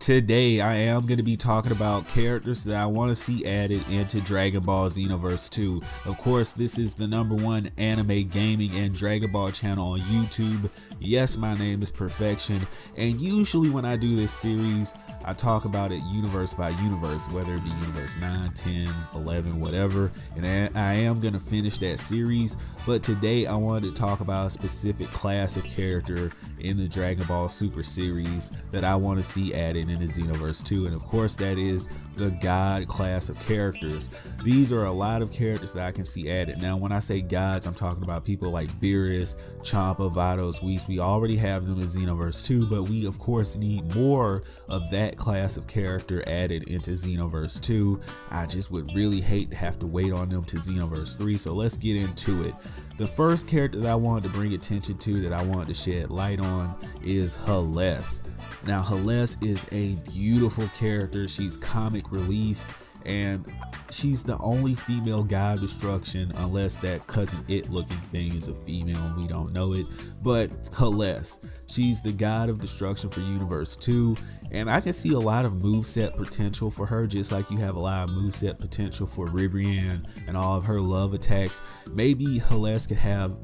Today, I am going to be talking about characters that I want to see added into Dragon Ball Xenoverse 2. Of course, this is the #1 anime gaming and Dragon Ball channel on YouTube. Yes, my name is Perfection, and usually when I do this series, I talk about it universe by universe, whether it be universe 9, 10, 11, whatever, and I am going to finish that series. But today, I wanted to talk about a specific class of character in the Dragon Ball Super series that I want to see added into Xenoverse 2, and of course that is the God class of characters. These are a lot of characters that I can see added. Now when I say gods, I'm talking about people like Beerus, Champa, Vados, Whis. We already have them in Xenoverse 2, but we of course need more of that class of character added into Xenoverse 2. I just would really hate to have to wait on them to Xenoverse 3, so let's get into it. The first character that I wanted to bring attention to, that I wanted to shed light on, is Hellesse. Now Hellesse is a beautiful character. She's comic relief, and she's the only female god of destruction, unless that cousin It looking thing is a female and we don't know it. But Hellesse, she's the god of destruction for Universe 2, and I can see a lot of moveset potential for her, just like you have a lot of moveset potential for Ribrianne and all of her love attacks. Maybe Hellesse could have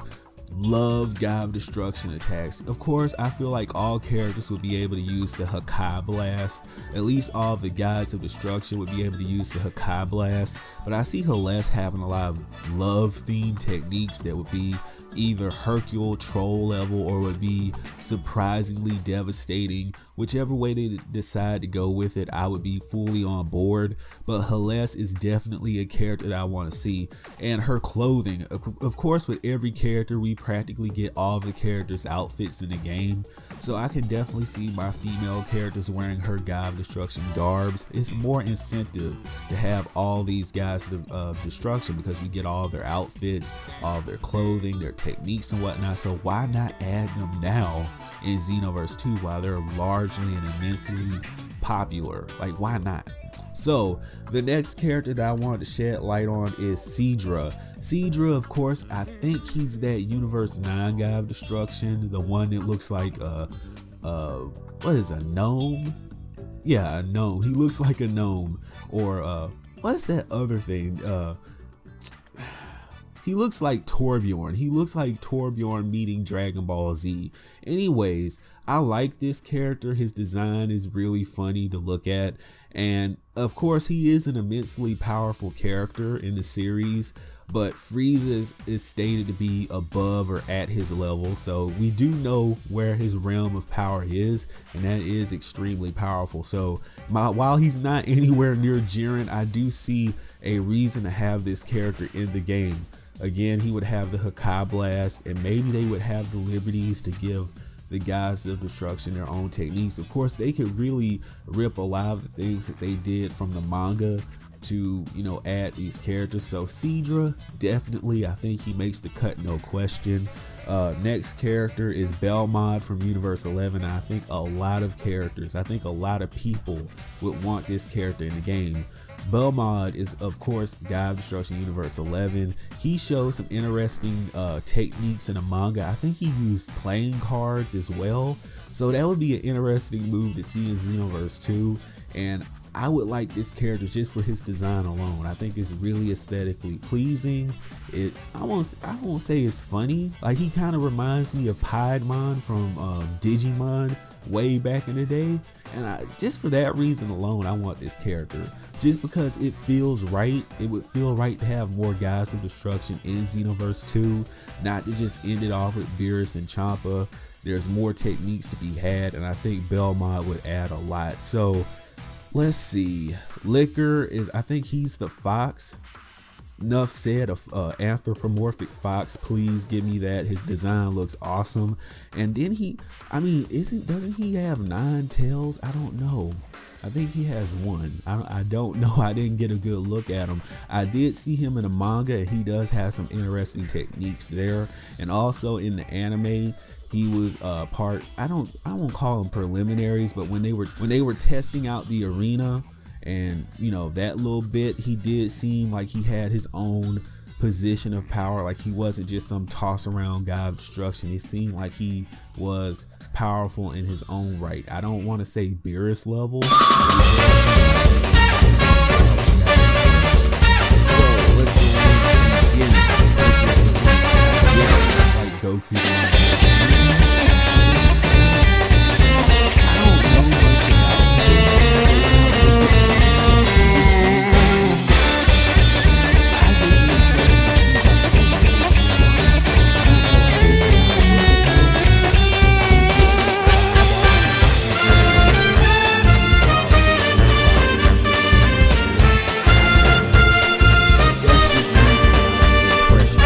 love god of destruction attacks. Of course, I feel like all characters would be able to use the Hakai Blast. At least all of the gods of destruction would be able to use the Hakai Blast, but I see Hellesse having a lot of love themed techniques that would be either Hercule troll level or would be surprisingly devastating. Whichever way they decide to go with it, I would be fully on board. But Hellesse is definitely a character that I want to see. And her clothing, of course, with every character we practically get all of the characters' outfits in the game, so I can definitely see my female characters wearing her god of destruction garbs. It's more incentive to have all these guys of destruction because we get all of their outfits, all of their clothing, their techniques and whatnot. So why not add them now in Xenoverse 2 while they're largely and immensely popular? Like, why not? So the next character that I wanted to shed light on is Seadra. Seadra, of course, I think he's that Universe 9 guy of destruction, the one that looks like what is a gnome? Yeah, a gnome. He looks like a gnome. Or what's that other thing? He looks like Torbjorn. He looks like Torbjorn meeting Dragon Ball Z. Anyways, I like this character. His design is really funny to look at. And of course, he is an immensely powerful character in the series, but Frieza is stated to be above or at his level. So we do know where his realm of power is, and that is extremely powerful. So while he's not anywhere near Jiren, I do see a reason to have this character in the game. Again, he would have the Hakai Blast, and maybe they would have the liberties to give the guys of destruction their own techniques. Of course, they could really rip a lot of the things that they did from the manga to, add these characters. So Seadra, definitely, I think he makes the cut, no question. Next character is Belmont from Universe 11. I think a lot of people would want this character in the game. Belmont is, of course, God of Destruction Universe 11. He shows some interesting techniques in the manga. I think he used playing cards as well. So that would be an interesting move to see in Xenoverse 2. And I would like this character just for his design alone. I think it's really aesthetically pleasing. I won't say it's funny. Like, he kind of reminds me of Piedmon from Digimon way back in the day. And just for that reason alone, I want this character. Just because it feels right. It would feel right to have more guys of destruction in Xenoverse 2, not to just end it off with Beerus and Champa. There's more techniques to be had, and I think Belmont would add a lot. So let's see. Liquor is, I think he's the fox. Enough said of anthropomorphic fox. Please give me that. His design looks awesome. And then doesn't he have 9 tails? I don't know. I think he has 1. I don't know. I didn't get a good look at him. I did see him in a manga, and he does have some interesting techniques there. And also in the anime, he was part. I won't call them preliminaries, but when they were testing out the arena, and that little bit, he did seem like he had his own position of power. Like, he wasn't just some toss around god of destruction. It seemed like he was powerful in his own right. I don't want to say Beerus level. So let's go into beginning, which is the one like Goku's line. I don't know much about him. It just seems like I get the impression that he's like a just when I look at him, that's just me from my impression.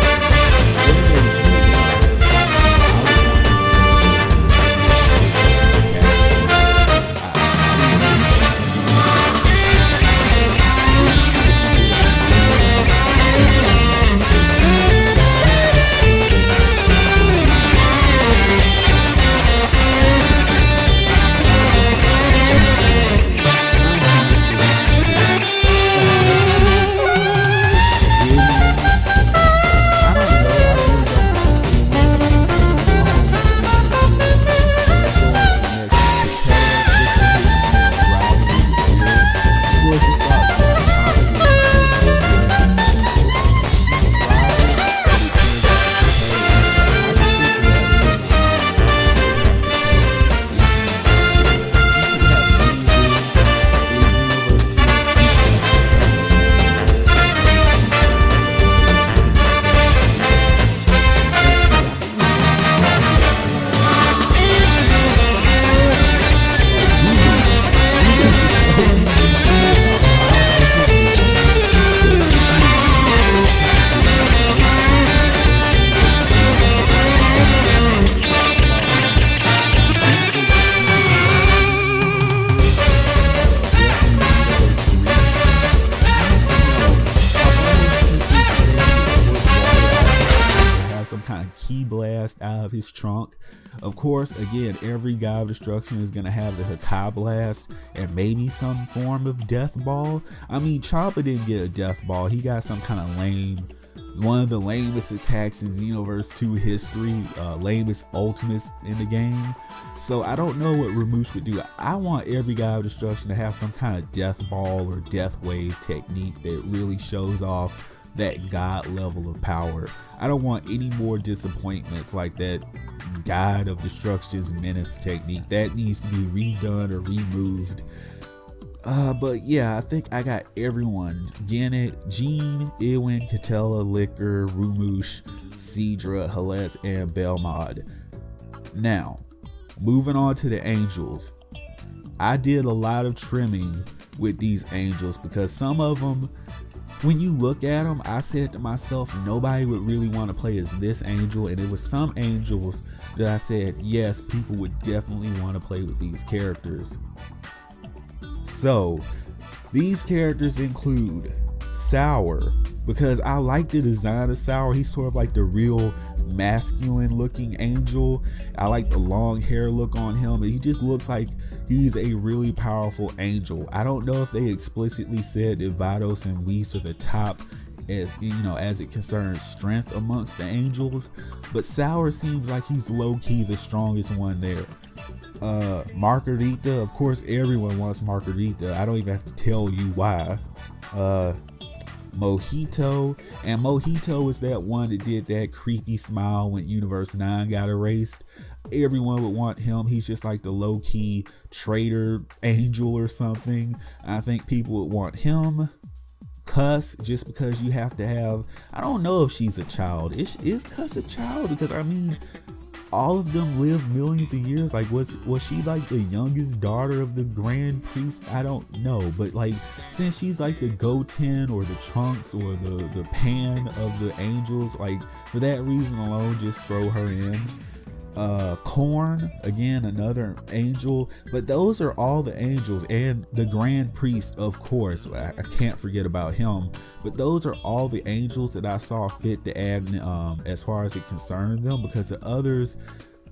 Out of his trunk. Of course, again, every God of Destruction is going to have the Hakai Blast and maybe some form of Death Ball. I mean, Champa didn't get a Death Ball. He got some kind of lame, one of the lamest attacks in Xenoverse 2 history, lamest ultimates in the game. So I don't know what Ramush would do. I want every God of Destruction to have some kind of Death Ball or Death Wave technique that really shows off that God level of power. I don't want any more disappointments like that God of Destruction's Menace technique. That needs to be redone or removed. But yeah, I think I got everyone. Gennett, Jean, Ewin, Catella, Licker, Ramush, Seadra, Hales, and Belmont. Now, moving on to the Angels. I did a lot of trimming with these Angels because some of them, when you look at them, I said to myself, nobody would really want to play as this Angel. And it was some Angels that I said, yes, people would definitely want to play with these characters. So, these characters include Sour, because I like the design of Sour. He's sort of like the real masculine looking Angel. I like the long hair look on him, and he just looks like he's a really powerful Angel. I don't know if they explicitly said that Vados and Whis are the top, as you know, as it concerns strength amongst the Angels, but Sour seems like he's low-key the strongest one there. Margarita, of course everyone wants Margarita. I don't even have to tell you why. Mojito, and Mojito is that one that did that creepy smile when Universe 9 got erased. Everyone would want him. He's just like the low-key traitor Angel or something. I think people would want him. Cuss, just because you have to have, I don't know if she's a child. Is Cuss a child? Because I mean, all of them live millions of years. Like, was she like the youngest daughter of the Grand Priest? I don't know, but like, since she's like the Goten or the Trunks or the Pan of the Angels, like for that reason alone, just throw her in. Korn, again, another Angel, but those are all the Angels, and the Grand Priest, of course, I can't forget about him, but those are all the Angels that I saw fit to add as far as it concerned them, because the others,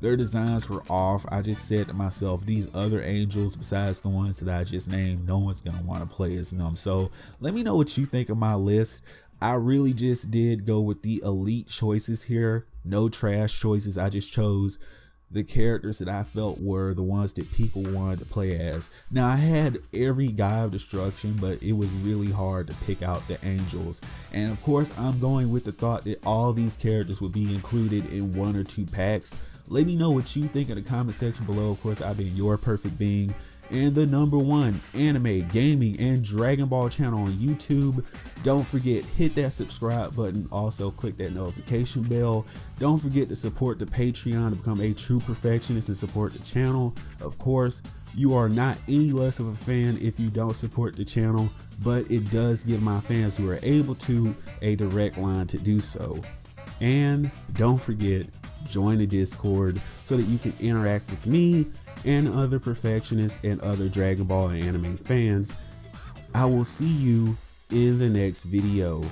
their designs were off. I just said to myself, these other Angels besides the ones that I just named, no one's gonna want to play as them. So let me know what you think of my list. I really just did go with the elite choices here. No trash choices. I just chose the characters that I felt were the ones that people wanted to play as. Now, I had every guy of destruction, but it was really hard to pick out the angels. And of course, I'm going with the thought that all these characters would be included in 1 or 2 packs. Let me know what you think in the comment section below. Of course, I've been your perfect being and the #1 anime, gaming, and Dragon Ball channel on YouTube. Don't forget, hit that subscribe button. Also, click that notification bell. Don't forget to support the Patreon to become a true perfectionist and support the channel. Of course, you are not any less of a fan if you don't support the channel, but it does give my fans who are able to a direct line to do so. And don't forget, join the Discord so that you can interact with me and other perfectionists and other Dragon Ball and anime fans. I will see you in the next video.